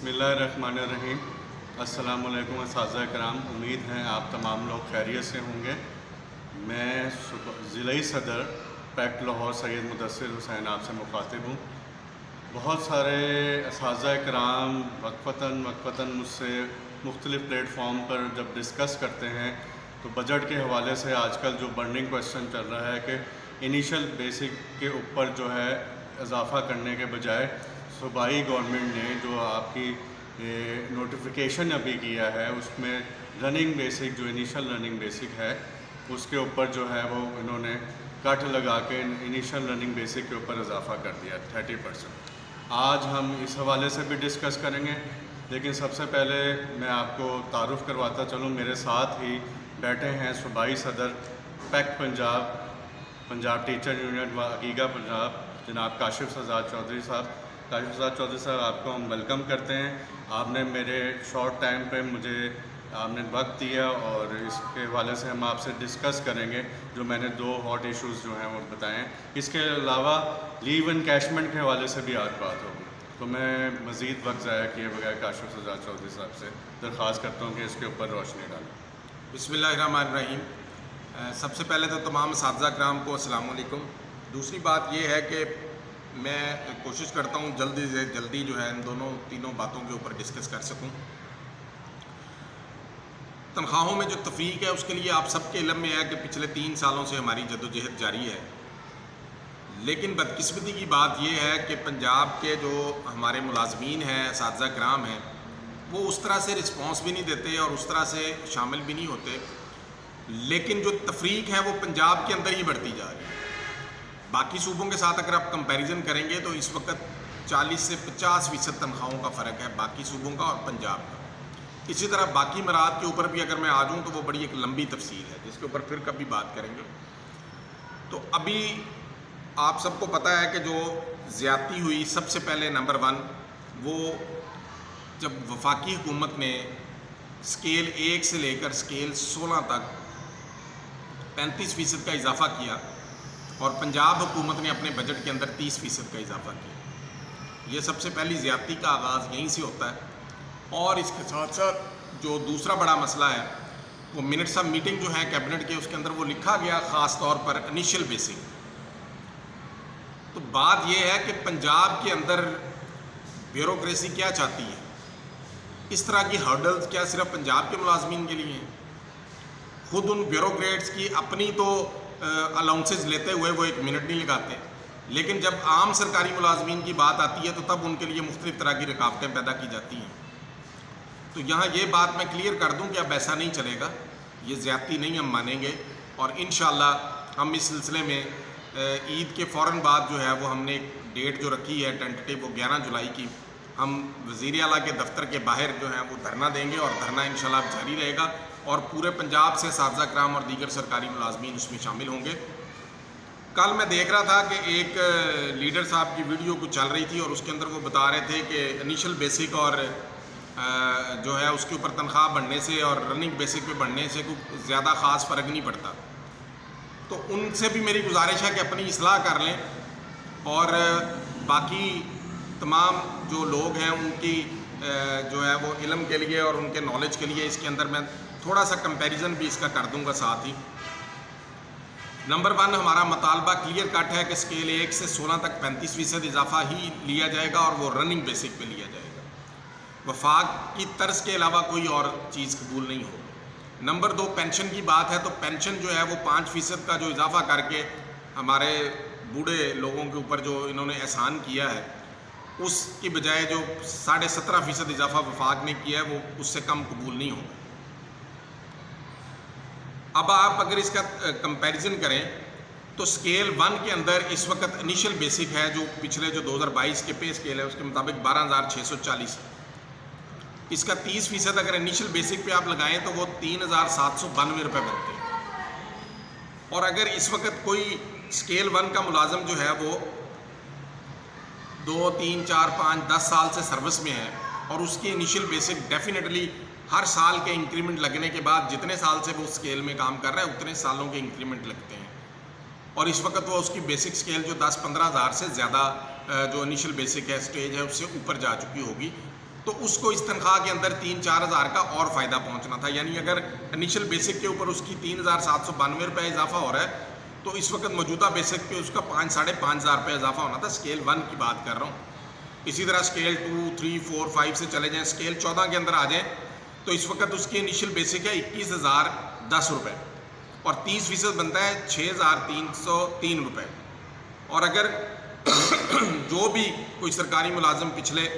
بسم اللہ الرحمن الرحیم۔ السلام علیکم اساتذہ کرام، امید ہے آپ تمام لوگ خیریت سے ہوں گے۔ میں ضلعی صدر پیکٹ لاہور سید مدثر حسین آپ سے مخاطب ہوں۔ بہت سارے اساتذہ کرام وقفتاً مجھ سے مختلف پلیٹ فارم پر جب ڈسکس کرتے ہیں تو بجٹ کے حوالے سے آج کل جو برننگ کویسچن چل رہا ہے کہ انیشل بیسک کے اوپر جو ہے اضافہ کرنے کے بجائے صوبائی گورنمنٹ نے جو آپ کی نوٹیفیکیشن ابھی کیا ہے اس میں رننگ بیسک جو انیشل رننگ بیسک ہے اس کے اوپر جو ہے وہ انہوں نے کٹ لگا کے انیشل رننگ بیسک کے اوپر اضافہ کر دیا 30%۔ آج ہم اس حوالے سے بھی ڈسکس کریں گے، لیکن سب سے پہلے میں آپ کو تعارف کرواتا چلوں۔ میرے ساتھ ہی بیٹھے ہیں صوبائی صدر پیکٹ پنجاب ٹیچر یونین و عقیقہ پنجاب جناب کاشف شہزاد چودھری صاحب۔ کاشف شہزاد چودھری صاحب، آپ کو ہم ویلکم کرتے ہیں۔ آپ نے میرے شارٹ ٹائم پہ مجھے آپ نے وقت دیا اور اس کے حوالے سے ہم آپ سے ڈسکس کریں گے جو میں نے 2 ہاٹ ایشوز جو ہیں وہ بتائے ہیں۔ اس کے علاوہ لیو انکیشمنٹ کے حوالے سے بھی آج بات ہوگی، تو میں مزید وقت ضائع کیے بغیر کاشف شہزاد چودھری صاحب سے درخواست کرتا ہوں کہ اس کے اوپر روشنی ڈالیں۔ بسم اللہ الرحمن الرحیم۔ سب سے پہلے تو تمام اساتذہ کرام کو السلام علیکم۔ دوسری بات یہ ہے کہ میں کوشش کرتا ہوں جلدی سے جلدی جو ہے ان تینوں باتوں کے اوپر ڈسکس کر سکوں۔ تنخواہوں میں جو تفریق ہے اس کے لیے آپ سب کے علم میں ہے کہ پچھلے 3 سالوں سے ہماری جدوجہد جاری ہے، لیکن بدقسمتی کی بات یہ ہے کہ پنجاب کے جو ہمارے ملازمین ہیں، اساتذہ کرام ہیں، وہ اس طرح سے رسپانس بھی نہیں دیتے اور اس طرح سے شامل بھی نہیں ہوتے، لیکن جو تفریق ہے وہ پنجاب کے اندر ہی بڑھتی جا رہی ہے۔ باقی صوبوں کے ساتھ اگر آپ کمپیریزن کریں گے تو اس وقت 40 سے 50% تنخواہوں کا فرق ہے باقی صوبوں کا اور پنجاب کا۔ اسی طرح باقی مراد کے اوپر بھی اگر میں آ جاؤں تو وہ بڑی ایک لمبی تفصیل ہے جس کے اوپر پھر کبھی بات کریں گے۔ تو ابھی آپ سب کو پتہ ہے کہ جو زیادتی ہوئی سب سے پہلے نمبر 1 وہ جب وفاقی حکومت نے اسکیل 1 سے لے کر اسکیل 16 تک 35% کا اضافہ کیا اور پنجاب حکومت نے اپنے بجٹ کے اندر 30% کا اضافہ کیا۔ یہ سب سے پہلی زیادتی کا آغاز یہیں سے ہوتا ہے۔ اور اس کے ساتھ ساتھ جو دوسرا بڑا مسئلہ ہے وہ منٹس آف میٹنگ جو ہے کیبنٹ کے، اس کے اندر وہ لکھا گیا خاص طور پر انیشل بیسک۔ تو بات یہ ہے کہ پنجاب کے اندر بیوروکریسی کیا چاہتی ہے؟ اس طرح کی ہرڈلز کیا صرف پنجاب کے ملازمین کے لیے ہیں؟ خود ان بیوروکریٹس کی اپنی تو الاؤنسز لیتے ہوئے وہ 1 منٹ نہیں لگاتے، لیکن جب عام سرکاری ملازمین کی بات آتی ہے تو تب ان کے لیے مختلف طرح کی رکاوٹیں پیدا کی جاتی ہیں۔ تو یہاں یہ بات میں کلیئر کر دوں کہ اب ایسا نہیں چلے گا، یہ زیادتی نہیں ہم مانیں گے، اور انشاءاللہ ہم اس سلسلے میں عید کے فوراً بعد جو ہے وہ ہم نے ایک ڈیٹ جو رکھی ہے ٹینٹیو، وہ 11 جولائی کی، ہم وزیر اعلیٰ کے دفتر کے باہر جو ہیں وہ دھرنا دیں گے، اور دھرنا انشاءاللہ جاری رہے گا، اور پورے پنجاب سے اساتذہ کرام اور دیگر سرکاری ملازمین اس میں شامل ہوں گے۔ کل میں دیکھ رہا تھا کہ ایک لیڈر صاحب کی ویڈیو کو چل رہی تھی اور اس کے اندر وہ بتا رہے تھے کہ انیشل بیسک اور جو ہے اس کے اوپر تنخواہ بڑھنے سے اور رننگ بیسک پہ بڑھنے سے کوئی زیادہ خاص فرق نہیں پڑتا۔ تو ان سے بھی میری گزارش ہے کہ اپنی اصلاح کر لیں، اور باقی تمام جو لوگ ہیں ان کی جو ہے وہ علم کے لیے اور ان کے نالج کے لیے اس کے اندر میں تھوڑا سا کمپیریزن بھی اس کا کر دوں گا ساتھ ہی۔ نمبر 1 ہمارا مطالبہ کلیئر کٹ ہے کہ اسکیل 1 سے 16 تک 35% اضافہ ہی لیا جائے گا، اور وہ رننگ بیسک پہ لیا جائے گا۔ وفاق کی طرز کے علاوہ کوئی اور چیز قبول نہیں ہوگی۔ نمبر 2 پینشن کی بات ہے، تو پینشن جو ہے وہ 5% کا جو اضافہ کر کے ہمارے بوڑھے لوگوں کے اوپر جو انہوں نے احسان کیا ہے اس کی بجائے جو 17.5% اضافہ وفاق نے کیا ہے وہ اس سے کم قبول نہیں ہوگا۔ اب آپ اگر اس کا کمپیریزن کریں تو اسکیل 1 کے اندر اس وقت انیشل بیسک ہے جو پچھلے جو 2022 کے پے اسکیل ہے اس کے مطابق 12,640۔ اس کا 30% اگر انیشل بیسک پہ آپ لگائیں تو وہ 3,792 روپے بنتے ہیں۔ اور اگر اس وقت کوئی اسکیل 1 کا ملازم جو ہے وہ 2 3 4 5 10 سال سے سروس میں ہے اور اس کی انیشل بیسک ڈیفینیٹلی ہر سال کے انکریمنٹ لگنے کے بعد جتنے سال سے وہ اسکیل میں کام کر رہا ہے اتنے سالوں کے انکریمنٹ لگتے ہیں، اور اس وقت وہ اس کی بیسک اسکیل جو 10-15 ہزار سے زیادہ جو انیشل بیسک ہے اسٹیج ہے اس سے اوپر جا چکی ہوگی۔ تو اس کو اس تنخواہ کے اندر 3-4 ہزار کا اور فائدہ پہنچنا تھا. یعنی اگر انیشل بیسک کے اوپر اس کی 3,792 روپے اضافہ ہو رہا ہے تو اس وقت موجودہ بیسک پہ اس کا 5,500 روپے اضافہ ہونا تھا. اسکیل 1 کی بات کر رہا ہوں. اسی طرح اسکیل 2, 3, 4, 5 سے چلے جائیں, اسکیل 14 کے اندر آ جائیں تو اس وقت اس کی انیشل بیسک ہے 21,010 روپے اور 30% بنتا ہے 6,303 روپے. اور اگر جو بھی کوئی سرکاری ملازم پچھلے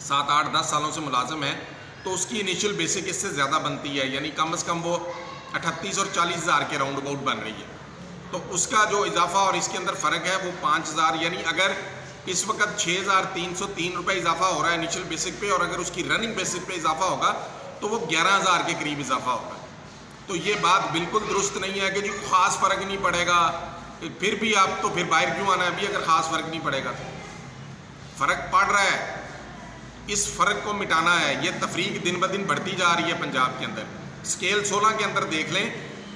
7, 8, 10 سالوں سے ملازم ہے تو اس کی انیشل بیسک اس سے زیادہ بنتی ہے, یعنی کم از کم وہ 38 اور 40 ہزار کے راؤنڈ اباؤٹ بن رہی ہے. تو اس کا جو اضافہ اور اس کے اندر فرق ہے وہ 5,000, یعنی اگر اس وقت 6,303 روپے اضافہ ہو رہا ہے انیشل بیسک پہ اور اگر اس کی رننگ بیسک پہ اضافہ ہوگا تو وہ 11,000 کے قریب اضافہ ہوگا. تو یہ بات بالکل درست نہیں ہے کہ جی خاص فرق نہیں پڑے گا, پھر بھی آپ تو پھر باہر کیوں آنا ہے ابھی اگر خاص فرق نہیں پڑے گا تو. فرق پڑ رہا ہے, اس فرق کو مٹانا ہے. یہ تفریق دن بدن بڑھتی جا رہی ہے پنجاب کے اندر. اسکیل 16 کے اندر دیکھ لیں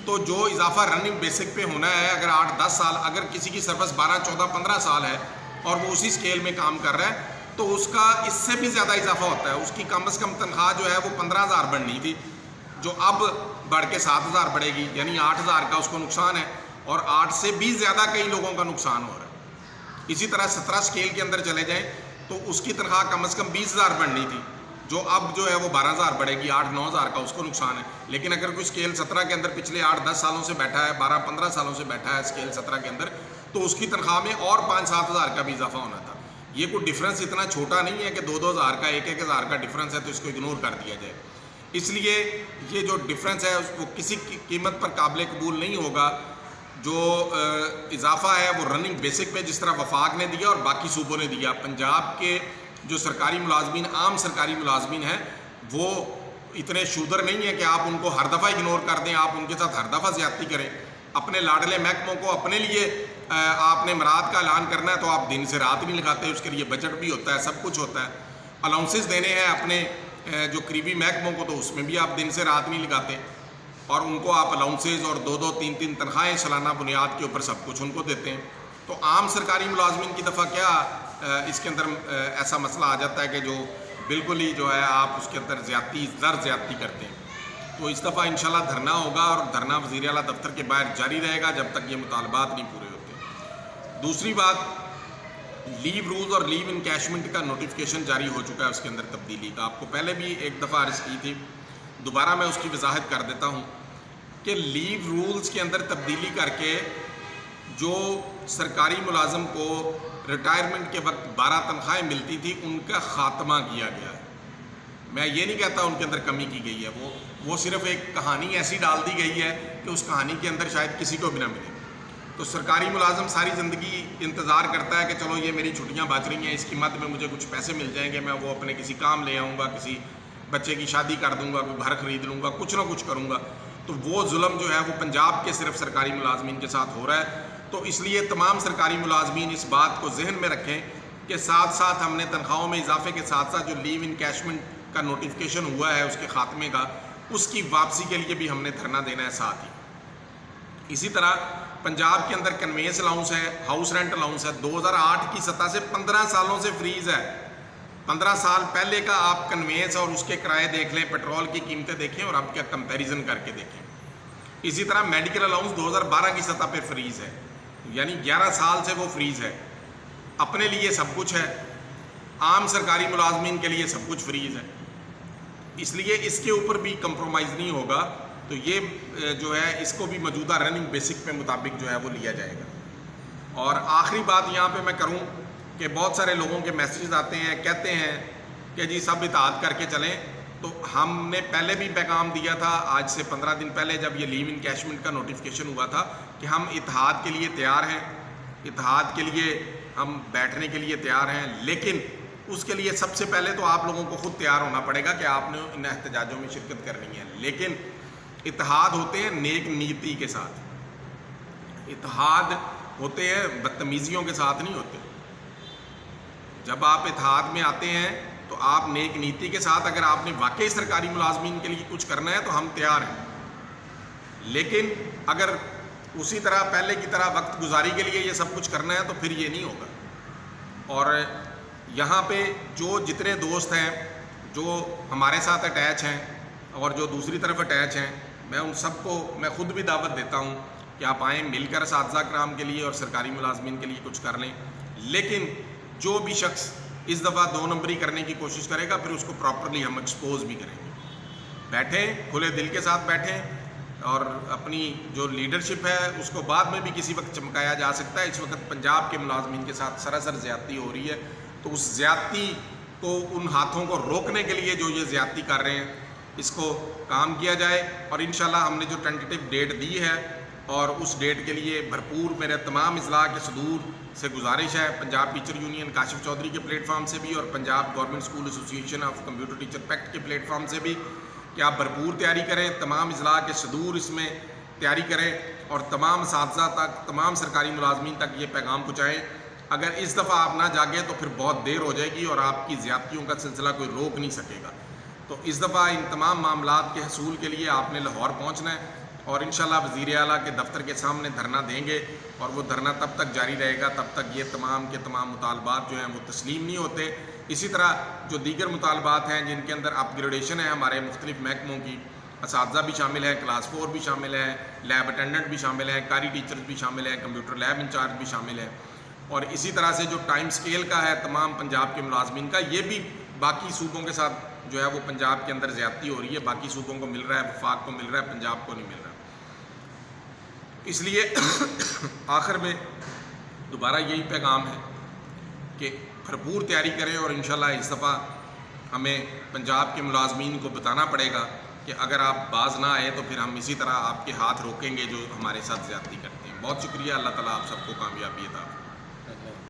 تو جو اضافہ رننگ بیسک پہ ہونا ہے, اگر 8-10 سال, اگر کسی کی سروس 12, 14, 15 سال ہے اور وہ اسی اسکیل میں کام کر رہا ہے تو اس کا اس سے بھی زیادہ اضافہ ہوتا ہے. اس کی کم از کم تنخواہ جو ہے وہ 15,000 بڑھنی تھی, جو اب بڑھ کے 7,000 بڑھے گی, یعنی 8,000 کا اس کو نقصان ہے اور 8 سے بھی زیادہ کئی لوگوں کا نقصان ہو رہا ہے. اسی طرح 17 اسکیل کے اندر چلے جائیں تو اس کی تنخواہ کم از کم 20,000 بڑھنی تھی, جو اب جو ہے وہ 12,000 بڑھے گی, 8-9 ہزار کا اس کو نقصان ہے. لیکن اگر کوئی اسکیل 17 کے اندر پچھلے 8-10 سالوں سے بیٹھا ہے, 12-15 سالوں سے بیٹھا ہے اسکیل 17 کے اندر, تو اس کی تنخواہ میں اور 5-7 ہزار کا بھی اضافہ ہونا تھا. یہ کوئی ڈفرینس اتنا چھوٹا نہیں ہے کہ 2-2 ہزار کا, 1-1 ہزار کا ڈفرینس ہے تو اس کو اگنور کر دیا جائے. اس لیے یہ جو ڈفرینس ہے وہ کسی قیمت پر قابل قبول نہیں ہوگا. جو اضافہ ہے وہ رننگ بیسک پہ جس طرح وفاق نے دیا اور باقی صوبوں نے دیا, پنجاب کے جو سرکاری ملازمین, عام سرکاری ملازمین ہیں, وہ اتنے شودر نہیں ہیں کہ آپ ان کو ہر دفعہ اگنور کر دیں, آپ ان کے ساتھ ہر دفعہ زیادتی کریں. اپنے لاڈلے محکموں کو اپنے لیے آپ نے مراد کا اعلان کرنا ہے تو آپ دن سے رات نہیں لگاتے, اس کے لیے بجٹ بھی ہوتا ہے, سب کچھ ہوتا ہے. الاؤنسز دینے ہیں اپنے جو قریبی محکموں کو تو اس میں بھی آپ دن سے رات نہیں لگاتے اور ان کو آپ الاؤنسز اور 2-2, 3-3 تنخواہیں سالانہ بنیاد کے اوپر سب کچھ ان کو دیتے ہیں. تو عام سرکاری ملازمین کی دفعہ کیا اس کے اندر ایسا مسئلہ آ جاتا ہے کہ جو بالکل ہی جو ہے آپ اس کے اندر زیادتی کرتے ہیں. تو اس دفعہ انشاءاللہ دھرنا ہوگا اور دھرنا وزیر اعلیٰ دفتر کے باہر جاری رہے گا جب تک یہ مطالبات نہیں پورے ہوتے. دوسری بات, لیو رولز اور لیو انکیشمنٹ کا نوٹیفیکیشن جاری ہو چکا ہے, اس کے اندر تبدیلی کا. آپ کو پہلے بھی ایک دفعہ عرض کی تھی, دوبارہ میں اس کی وضاحت کر دیتا ہوں کہ لیو رولز کے اندر تبدیلی کر کے جو سرکاری ملازم کو ریٹائرمنٹ کے وقت 12 تنخواہیں ملتی تھی ان کا خاتمہ کیا گیا ہے. میں یہ نہیں کہتا ان کے اندر کمی کی گئی ہے, وہ صرف ایک کہانی ایسی ڈال دی گئی ہے کہ اس کہانی کے اندر شاید کسی کو بھی نہ ملے. تو سرکاری ملازم ساری زندگی انتظار کرتا ہے کہ چلو یہ میری چھٹیاں بچ رہی ہیں, اس کی مد میں مجھے کچھ پیسے مل جائیں گے, میں وہ اپنے کسی کام لے آؤں گا, کسی بچے کی شادی کر دوں گا, کوئی گھر خرید لوں گا, کچھ نہ کچھ کروں گا. تو وہ ظلم جو ہے وہ پنجاب کے صرف سرکاری ملازمین کے ساتھ ہو رہا ہے. تو اس لیے تمام سرکاری ملازمین اس بات کو ذہن میں رکھیں کہ ساتھ ساتھ ہم نے تنخواہوں میں اضافے کے ساتھ ساتھ جو لیو انکیشمنٹ کا نوٹیفیکیشن ہوا ہے اس کے خاتمے کا, اس کی واپسی کے لیے بھی ہم نے دھرنا دینا ہے ساتھ ہی. اسی طرح پنجاب کے اندر کنوینس الاؤنس ہے, ہاؤس رینٹ الاؤنس ہے, 2008 کی سطح سے 15 سالوں سے فریز ہے. 15 سال پہلے کا آپ کنوینس اور اس کے کرائے دیکھ لیں, پیٹرول کی قیمتیں دیکھیں اور اب کیا کمپیریزن کر کے دیکھیں. اسی طرح میڈیکل الاؤنس 2012 کی سطح پہ فریز ہے, یعنی 11 سال سے وہ فریز ہے. اپنے لیے سب کچھ ہے, عام سرکاری ملازمین کے لیے سب کچھ فریز ہے, اس لیے اس کے اوپر بھی کمپرومائز نہیں ہوگا. تو یہ جو ہے اس کو بھی موجودہ رننگ بیسک پہ مطابق جو ہے وہ لیا جائے گا. اور آخری بات یہاں پہ میں کروں کہ بہت سارے لوگوں کے میسیجز آتے ہیں, کہتے ہیں کہ جی سب اطاعت کر کے چلیں. تو ہم نے پہلے بھی پیغام دیا تھا, آج سے 15 دن پہلے جب یہ لیو انکیشمنٹ کا نوٹیفیکیشن ہوا تھا, کہ ہم اتحاد کے لیے تیار ہیں, اتحاد کے لیے ہم بیٹھنے کے لیے تیار ہیں. لیکن اس کے لیے سب سے پہلے تو آپ لوگوں کو خود تیار ہونا پڑے گا کہ آپ نے ان احتجاجوں میں شرکت کرنی ہے. لیکن اتحاد ہوتے ہیں نیک نیتی کے ساتھ, اتحاد ہوتے ہیں بدتمیزیوں کے ساتھ نہیں ہوتے. جب آپ اتحاد میں آتے ہیں تو آپ نیک نیتی کے ساتھ, اگر آپ نے واقعی سرکاری ملازمین کے لیے کچھ کرنا ہے تو ہم تیار ہیں. لیکن اگر اسی طرح پہلے کی طرح وقت گزاری کے لیے یہ سب کچھ کرنا ہے تو پھر یہ نہیں ہوگا. اور یہاں پہ جو جتنے دوست ہیں جو ہمارے ساتھ اٹیچ ہیں اور جو دوسری طرف اٹیچ ہیں، میں ان سب کو میں خود بھی دعوت دیتا ہوں کہ آپ آئیں، مل کر اساتذہ کرام کے لیے اور سرکاری ملازمین کے لیے کچھ کر لیں. لیکن جو بھی شخص اس دفعہ 2 نمبری کرنے کی کوشش کرے گا، پھر اس کو پراپرلی ہم ایکسپوز بھی کریں گے. بیٹھیں، کھلے دل کے ساتھ بیٹھیں، اور اپنی جو لیڈرشپ ہے اس کو بعد میں بھی کسی وقت چمکایا جا سکتا ہے. اس وقت پنجاب کے ملازمین کے ساتھ سراسر زیادتی ہو رہی ہے، تو اس زیادتی کو، ان ہاتھوں کو روکنے کے لیے جو یہ زیادتی کر رہے ہیں، اس کو کام کیا جائے. اور انشاءاللہ ہم نے جو ٹینٹیٹیو ڈیٹ دی ہے، اور اس ڈیٹ کے لیے بھرپور میرے تمام اضلاع کے صدور سے گزارش ہے، پنجاب ٹیچر یونین کاشف چودھری کے پلیٹ فارم سے بھی اور پنجاب گورنمنٹ اسکول ایسوسی ایشن آف کمپیوٹر ٹیچر پیکٹ کے پلیٹ فارم سے بھی، کہ آپ بھرپور تیاری کریں. تمام اضلاع کے صدور اس میں تیاری کریں اور تمام اساتذہ تک، تمام سرکاری ملازمین تک یہ پیغام پہنچائیں. اگر اس دفعہ آپ نہ جاگے تو پھر بہت دیر ہو جائے گی اور آپ کی زیادتیوں کا سلسلہ کوئی روک نہیں سکے گا. تو اس دفعہ ان تمام معاملات کے حصول کے لیے آپ نے لاہور پہنچنا ہے، اور انشاءاللہ وزیر اعلیٰ کے دفتر کے سامنے دھرنا دیں گے، اور وہ دھرنا تب تک جاری رہے گا تب تک یہ تمام کے تمام مطالبات جو ہیں وہ تسلیم نہیں ہوتے. اسی طرح جو دیگر مطالبات ہیں جن کے اندر اپ گریڈیشن ہے ہمارے مختلف محکموں کی، اساتذہ بھی شامل ہیں، کلاس 4 بھی شامل ہیں، لیب اٹینڈنٹ بھی شامل ہیں، قاری ٹیچرز بھی شامل ہیں، کمپیوٹر لیب انچارج بھی شامل ہیں، اور اسی طرح سے جو ٹائم سکیل کا ہے تمام پنجاب کے ملازمین کا، یہ بھی باقی صوبوں کے ساتھ جو ہے وہ پنجاب کے اندر زیادتی ہو رہی ہے. باقی صوبوں کو مل رہا ہے، وفاق کو مل رہا ہے، پنجاب کو نہیں مل رہا. اس لیے آخر میں دوبارہ یہی پیغام ہے کہ بھرپور تیاری کریں، اور انشاءاللہ اس دفعہ ہمیں پنجاب کے ملازمین کو بتانا پڑے گا کہ اگر آپ باز نہ آئے تو پھر ہم اسی طرح آپ کے ہاتھ روکیں گے جو ہمارے ساتھ زیادتی کرتے ہیں. بہت شکریہ. اللہ تعالیٰ آپ سب کو کامیابی عطا فرمائے.